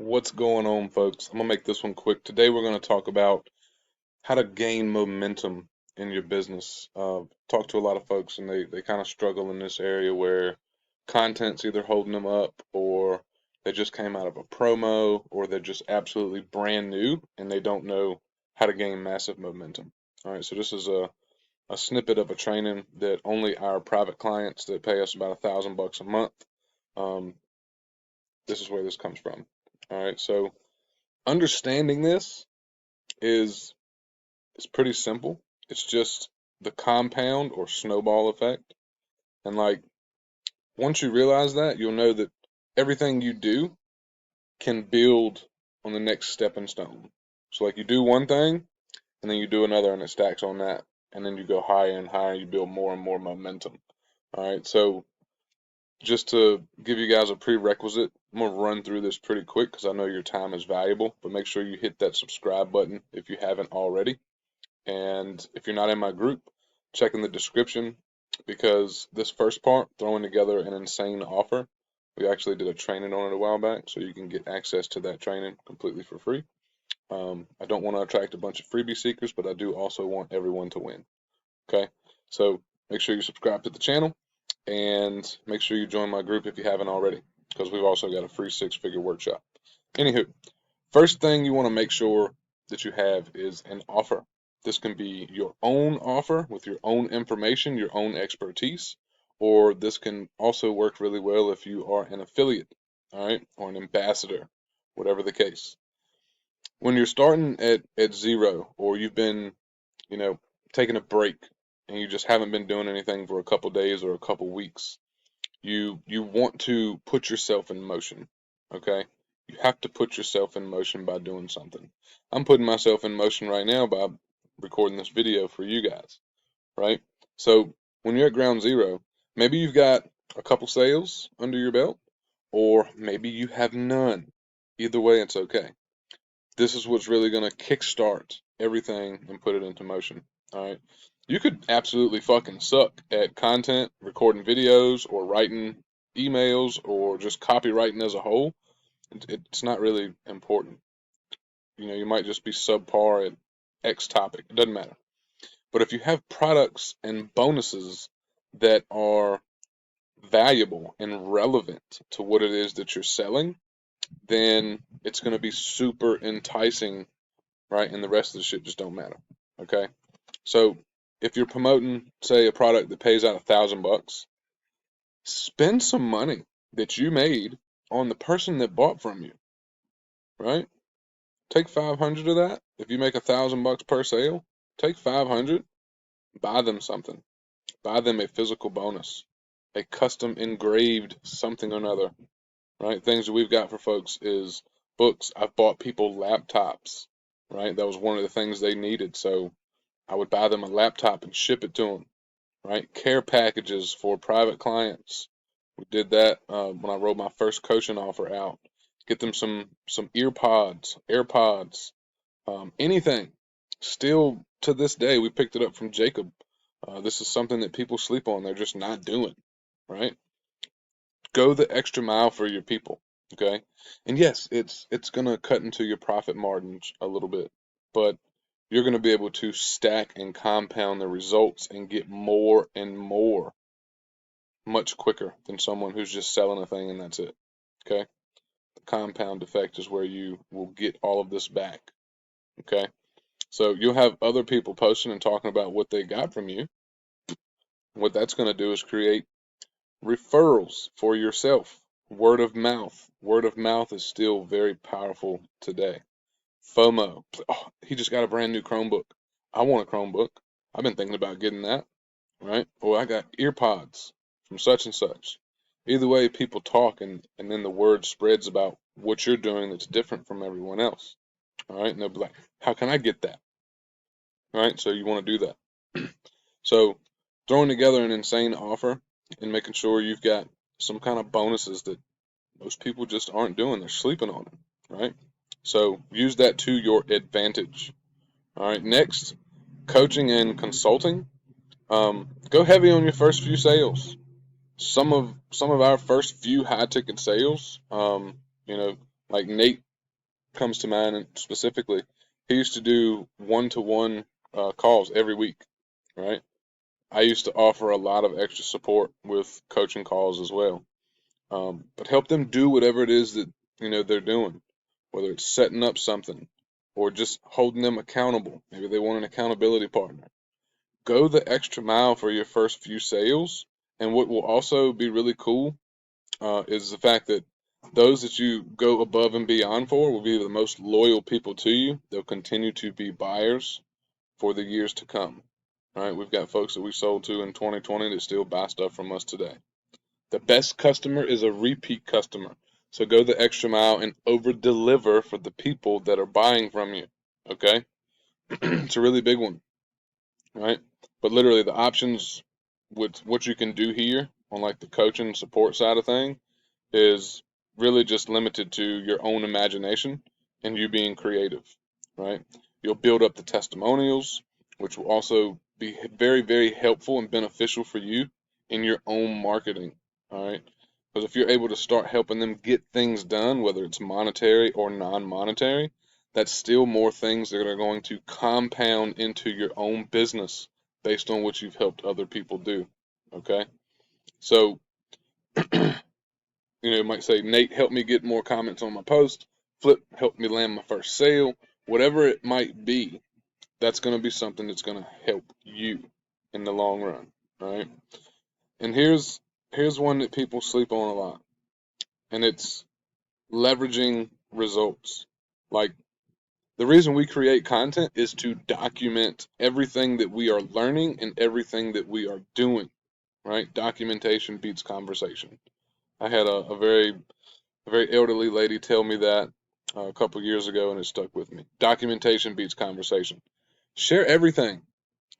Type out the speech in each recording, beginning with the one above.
What's going on, folks? I'm gonna make this one quick. Today we're gonna talk about how to gain momentum in your business. Talk to a lot of folks and they kind of struggle in this area where content's either holding them up or they just came out of a promo or they're just absolutely brand new and they don't know how to gain massive momentum. All right, so this is a snippet of a training that only our private clients that pay us about $1,000 a month. Um, this is where this comes from. All right, so understanding this is pretty simple. It's just the compound or snowball effect. And like once you realize that, you'll know that everything you do can build on the next stepping stone. So like you do one thing and then you do another and it stacks on that. And then you go higher and higher, you build more and more momentum. All right. So just to give you guys a prerequisite, I'm gonna run through this pretty quick because I know your time is valuable, but make sure you hit that subscribe button if you haven't already. And if you're not in my group, check in the description because this first part, throwing together an insane offer, we actually did a training on it a while back, so you can get access to that training completely for free. I don't want to attract a bunch of freebie seekers, but I do also want everyone to win. Okay, so make sure you subscribe to the channel and make sure you join my group if you haven't already, because we've also got a free six-figure workshop. Anywho, first thing you want to make sure that you have is an offer. This can be your own offer with your own information, your own expertise, or this can also work really well if you are an affiliate, all right, or an ambassador, whatever the case. When you're starting at zero, or you've been, you know, taking a break and you just haven't been doing anything for a couple days or a couple weeks, you want to put yourself in motion, okay? You have to put yourself in motion by doing something. I'm putting myself in motion right now by recording this video for you guys, right? So when you're at ground zero, maybe you've got a couple sales under your belt, or maybe you have none. Either way, it's okay. This is what's really going to kickstart everything and put it into motion. All right. You could absolutely fucking suck at content, recording videos, or writing emails, or just copywriting as a whole. It's not really important. You know, you might just be subpar at X topic. It doesn't matter. But if you have products and bonuses that are valuable and relevant to what it is that you're selling, then it's going to be super enticing, right? And the rest of the shit just don't matter. Okay. So if you're promoting, say, a product that pays out $1,000, spend some money that you made on the person that bought from you, right? Take 500 of that. If you make $1,000 per sale, take 500, buy them something. Buy them a physical bonus, a custom engraved something or another, right? Things that we've got for folks is books. I've bought people laptops, right? That was one of the things they needed. So I would buy them a laptop and ship it to them, right? Care packages for private clients. We did that when I rolled my first coaching offer out. Get them some ear pods, AirPods, anything. Still to this day, we picked it up from Jacob. This is something that people sleep on. They're just not doing, right? Go the extra mile for your people, okay? And yes, it's gonna cut into your profit margins a little bit, but you're gonna be able to stack and compound the results and get more and more much quicker than someone who's just selling a thing and that's it. Okay? The compound effect is where you will get all of this back. Okay? So you'll have other people posting and talking about what they got from you. What that's going to do is create referrals for yourself. Word of mouth. Word of mouth is still very powerful today. FOMO. Oh, he just got a brand new Chromebook. I want a Chromebook. I've been thinking about getting that, right? Or I got earpods from such and such. Either way, people talk and then the word spreads about what you're doing that's different from everyone else. All right. And they'll be like, how can I get that? All right. So you want to do that. So throwing together an insane offer and making sure you've got some kind of bonuses that most people just aren't doing. They're sleeping on it. Right. So use that to your advantage. All right. Next, coaching and consulting. Go heavy on your first few sales. Some of our first few high ticket sales, you know, like Nate comes to mind and specifically. He used to do one-to-one calls every week, right? I used to offer a lot of extra support with coaching calls as well. But help them do whatever it is that they're doing, whether it's setting up something or just holding them accountable. Maybe they want an accountability partner. Go the extra mile for your first few sales. And what will also be really cool is the fact that those that you go above and beyond for will be the most loyal people to you. They'll continue to be buyers for the years to come. All right, we've got folks that we sold to in 2020 that still buy stuff from us today. The best customer is a repeat customer. So go the extra mile and over deliver for the people that are buying from you. Okay? It's a really big one, right? But literally the options with what you can do here on like the coaching support side of thing is really just limited to your own imagination and you being creative, right? You'll build up the testimonials, which will also be very, very helpful and beneficial for you in your own marketing, all right? Because if you're able to start helping them get things done, whether it's monetary or non-monetary, that's still more things that are going to compound into your own business based on what you've helped other people do, okay? So, you might say, Nate, help me get more comments on my post. Flip, help me land my first sale. Whatever it might be, that's going to be something that's going to help you in the long run, right? And here's one that people sleep on a lot, and it's leveraging results. Like, the reason we create content is to document everything that we are learning and everything that we are doing, right? Documentation beats conversation. I had a very elderly lady tell me that a couple years ago, and it stuck with me. Documentation beats conversation. Share everything,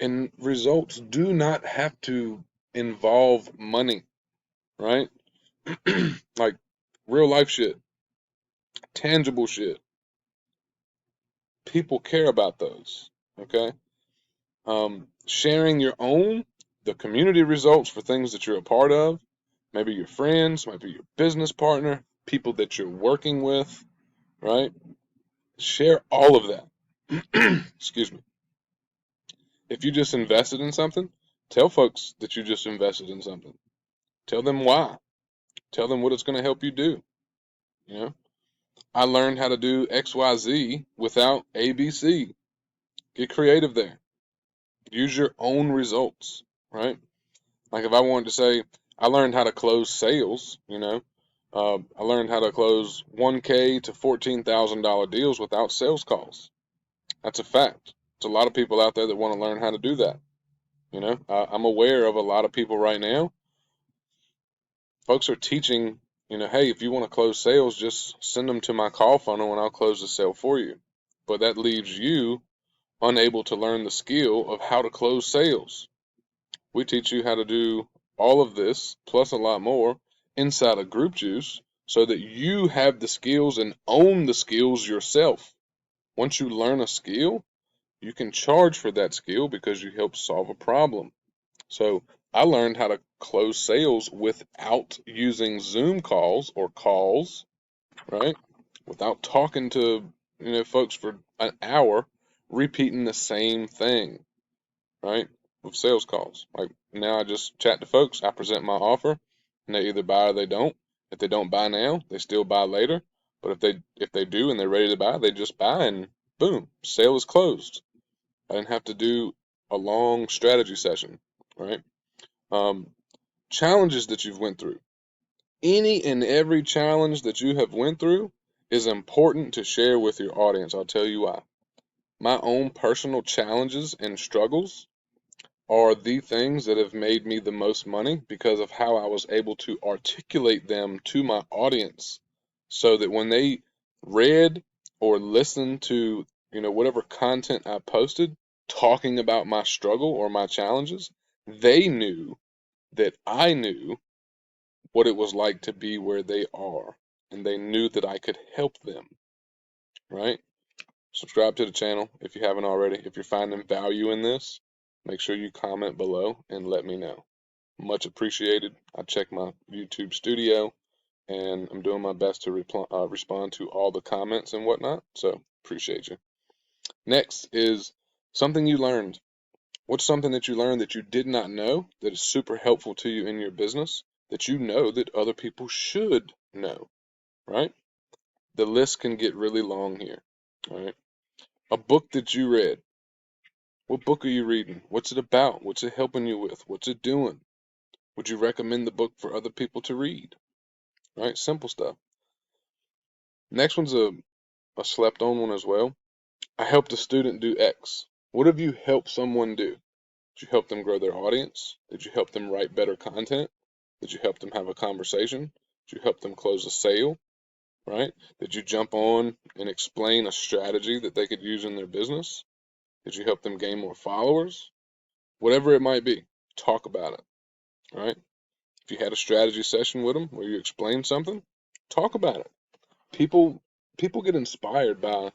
and results do not have to involve money, right? Like real life shit, tangible shit. People care about those, okay? Sharing your own, the community results for things that you're a part of, maybe your friends, maybe your business partner, people that you're working with, right? Share all of that. Excuse me. If you just invested in something, tell folks that you just invested in something. Tell them why. Tell them what it's going to help you do. You know, I learned how to do XYZ without ABC. Get creative there. Use your own results, right? Like if I wanted to say, I learned how to close sales, I learned how to close 1K to $14,000 deals without sales calls. That's a fact. There's a lot of people out there that want to learn how to do that. I'm aware of a lot of people right now. Folks are teaching, hey, if you want to close sales, just send them to my call funnel and I'll close the sale for you. But that leaves you unable to learn the skill of how to close sales. We teach you how to do all of this, plus a lot more, inside of Group Juice so that you have the skills and own the skills yourself. Once you learn a skill, you can charge for that skill because you help solve a problem. So I learned how to close sales without using Zoom calls or calls, right? Without talking to, folks for an hour, repeating the same thing, right? With sales calls. Like now I just chat to folks, I present my offer, and they either buy or they don't. If they don't buy now, they still buy later. But if they do and they're ready to buy, they just buy and boom, sale is closed. I didn't have to do a long strategy session, right? Um, Challenges that you've went through. Any and every challenge that you have went through is important to share with your audience. I'll tell you why. My own personal challenges and struggles are the things that have made me the most money because of how I was able to articulate them to my audience so that when they read or listened to, whatever content I posted talking about my struggle or my challenges, they knew that I knew what it was like to be where they are, and they knew that I could help them, right? Subscribe to the channel if you haven't already. If you're finding value in this, make sure you comment below and let me know. Much appreciated. I check my YouTube studio and I'm doing my best to respond to all the comments and whatnot. So appreciate you. Next is something you learned. What's something that you learned that you did not know that is super helpful to you in your business that you know that other people should know, right? The list can get really long here, all right? A book that you read. What book are you reading? What's it about? What's it helping you with? What's it doing? Would you recommend the book for other people to read? Right? Simple stuff. Next one's a slept on one as well. I helped a student do X. What have you helped someone do? Did you help them grow their audience? Did you help them write better content? Did you help them have a conversation? Did you help them close a sale? Right? Did you jump on and explain a strategy that they could use in their business? Did you help them gain more followers? Whatever it might be, talk about it. Right? If you had a strategy session with them where you explained something, talk about it. People get inspired by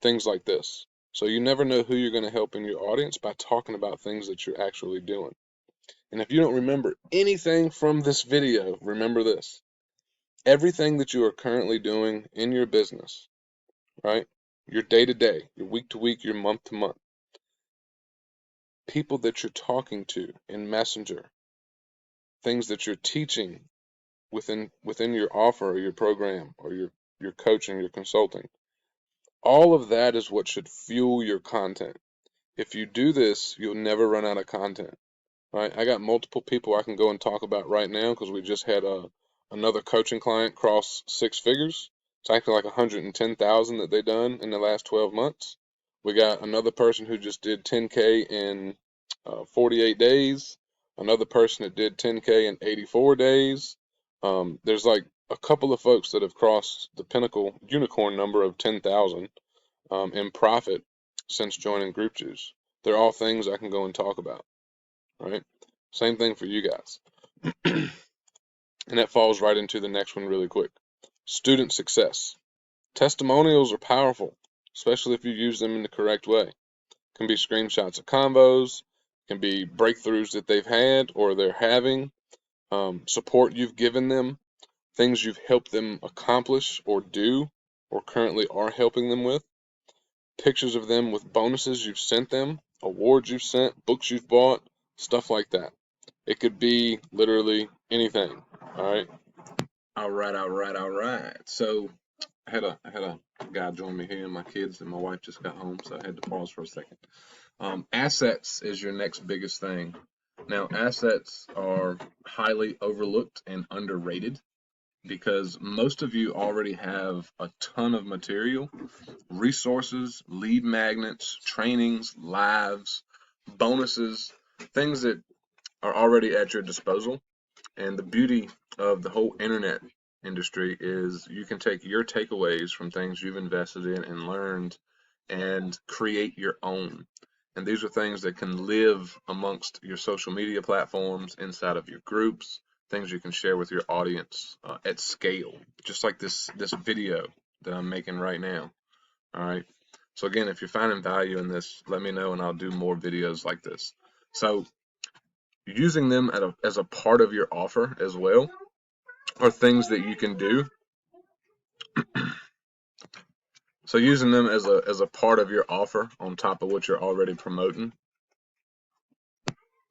things like this. So you never know who you're going to help in your audience by talking about things that you're actually doing. And if you don't remember anything from this video, remember this. Everything that you are currently doing in your business, right? Your day to day, your week to week, your month to month. People that you're talking to in Messenger, things that you're teaching within your offer or your program or your coaching, your consulting. All of that is what should fuel your content. If you do this, you'll never run out of content. Right? I got multiple people I can go and talk about right now because we just had another coaching client cross 6 figures. It's actually like 110,000 that they done in the last 12 months. We got another person who just did 10K in 48 days. Another person that did 10K in 84 days. There's like a couple of folks that have crossed the pinnacle unicorn number of 10,000 in profit since joining Group Juice. They're all things I can go and talk about, right? Same thing for you guys. And that falls right into the next one really quick. Student success. Testimonials are powerful, especially if you use them in the correct way. Can be screenshots of convos, can be breakthroughs that they've had or they're having, support you've given them, things you've helped them accomplish or do or currently are helping them with, pictures of them with bonuses you've sent them, awards you've sent, books you've bought, stuff like that. It could be literally anything. All right. All right. All right. All right. So I had a guy join me here, and my kids and my wife just got home, so I had to pause for a second. Assets is your next biggest thing. Now, assets are highly overlooked and underrated because most of you already have a ton of material, resources, lead magnets, trainings, lives, bonuses, things that are already at your disposal. And the beauty of the whole internet industry is you can take your takeaways from things you've invested in and learned and create your own. And these are things that can live amongst your social media platforms, inside of your groups, things you can share with your audience at scale, just like this video that I'm making right now. All right. So again, if you're finding value in this, let me know and I'll do more videos like this. So using them as a part of your offer as well are things that you can do. So using them as a part of your offer on top of what you're already promoting.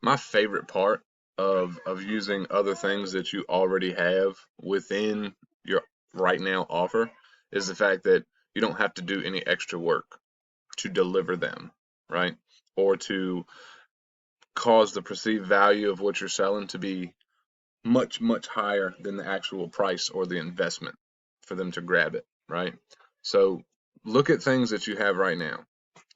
My favorite part of using other things that you already have within your right now offer is the fact that you don't have to do any extra work to deliver them, right? Or to cause the perceived value of what you're selling to be much, much higher than the actual price or the investment for them to grab it, right? So look at things that you have right now,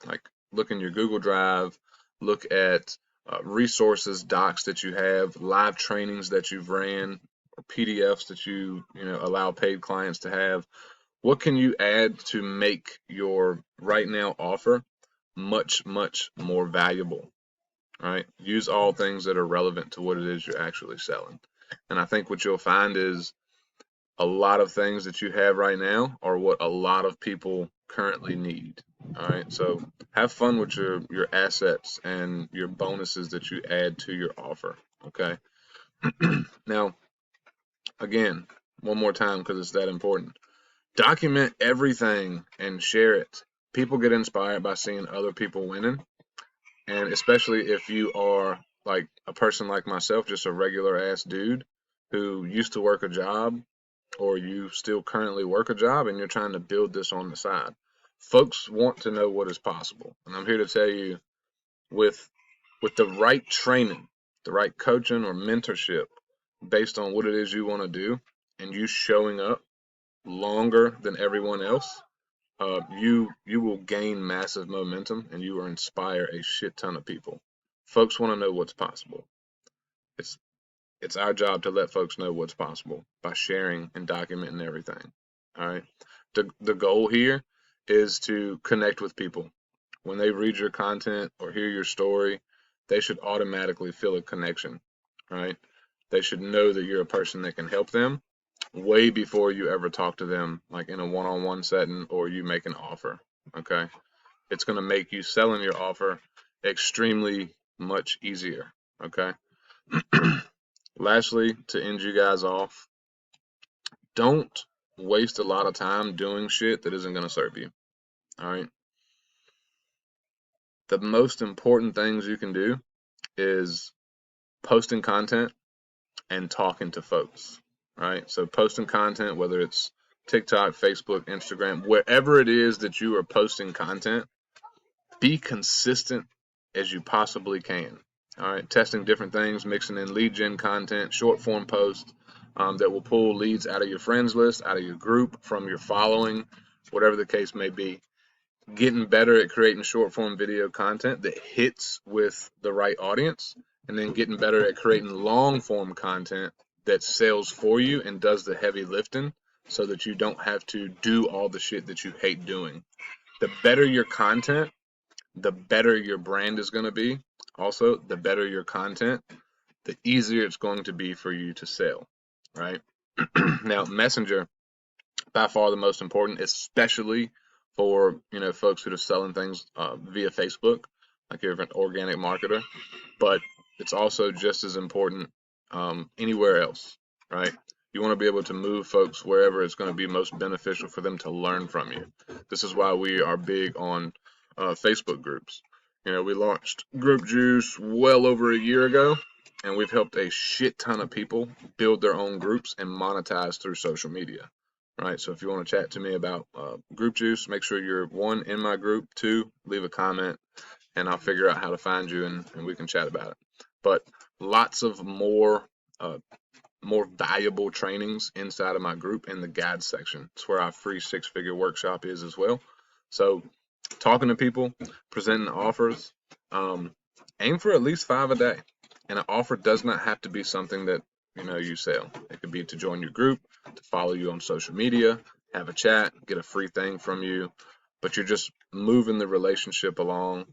like look in your Google Drive, look at resources, docs that you have, live trainings that you've ran, or PDFs that you allow paid clients to have. What can you add to make your right now offer much, much more valuable? Right? Use all things that are relevant to what it is you're actually selling. And I think what you'll find is a lot of things that you have right now are what a lot of people currently need. All right. So have fun with your assets and your bonuses that you add to your offer. Okay. Now, again, one more time because it's that important. Document everything and share it. People get inspired by seeing other people winning, and especially if you are like a person like myself, just a regular ass dude who used to work a job, or you still currently work a job and you're trying to build this on the side. Folks want to know what is possible. And I'm here to tell you, with the right training, the right coaching or mentorship based on what it is you want to do, and you showing up longer than everyone else, you will gain massive momentum and you will inspire a shit ton of people. Folks want to know what's possible. It's it's our job to let folks know what's possible by sharing and documenting everything. All right. The goal here is to connect with people. When they read your content or hear your story, they should automatically feel a connection. Right. They should know that you're a person that can help them way before you ever talk to them, like in a one-on-one setting or you make an offer. Okay. It's going to make you selling your offer extremely much easier. Okay. Lastly, to end you guys off, don't waste a lot of time doing shit that isn't going to serve you. All right. The most important things you can do is posting content and talking to folks. Right. So posting content, whether it's TikTok, Facebook, Instagram, wherever it is that you are posting content, be consistent as you possibly can. All right, testing different things, mixing in lead gen content, short form posts that will pull leads out of your friends list, out of your group, from your following, whatever the case may be. Getting better at creating short form video content that hits with the right audience, and then getting better at creating long form content that sells for you and does the heavy lifting so that you don't have to do all the shit that you hate doing. The better your content, the better your brand is going to be. Also, the better your content, the easier it's going to be for you to sell, right? Now, Messenger, by far the most important, especially for, folks that are selling things via Facebook, like you're an organic marketer, but it's also just as important anywhere else, right? You want to be able to move folks wherever it's going to be most beneficial for them to learn from you. This is why we are big on Facebook groups. We launched Group Juice well over a year ago, and we've helped a shit ton of people build their own groups and monetize through social media. Right. So if you want to chat to me about Group Juice, make sure you're, 1, in my group, 2, leave a comment, and I'll figure out how to find you and we can chat about it. But lots of more valuable trainings inside of my group in the guides section. It's where our free 6-figure workshop is as well. So talking to people, presenting offers, aim for at least 5 a day. And an offer does not have to be something that you sell. It could be to join your group, to follow you on social media, have a chat, get a free thing from you, but you're just moving the relationship along,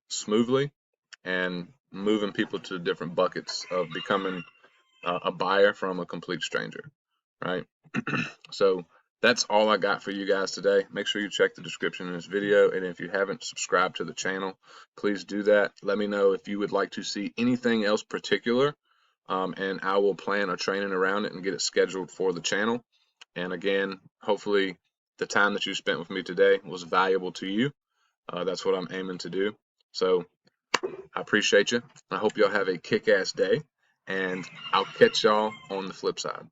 smoothly, and moving people to different buckets of becoming a buyer from a complete stranger, right? So that's all I got for you guys today. Make sure you check the description in this video, and if you haven't subscribed to the channel, please do that. Let me know if you would like to see anything else particular, and I will plan a training around it and get it scheduled for the channel. And again, hopefully the time that you spent with me today was valuable to you. That's what I'm aiming to do. So I appreciate you. I hope y'all have a kick-ass day, and I'll catch y'all on the flip side.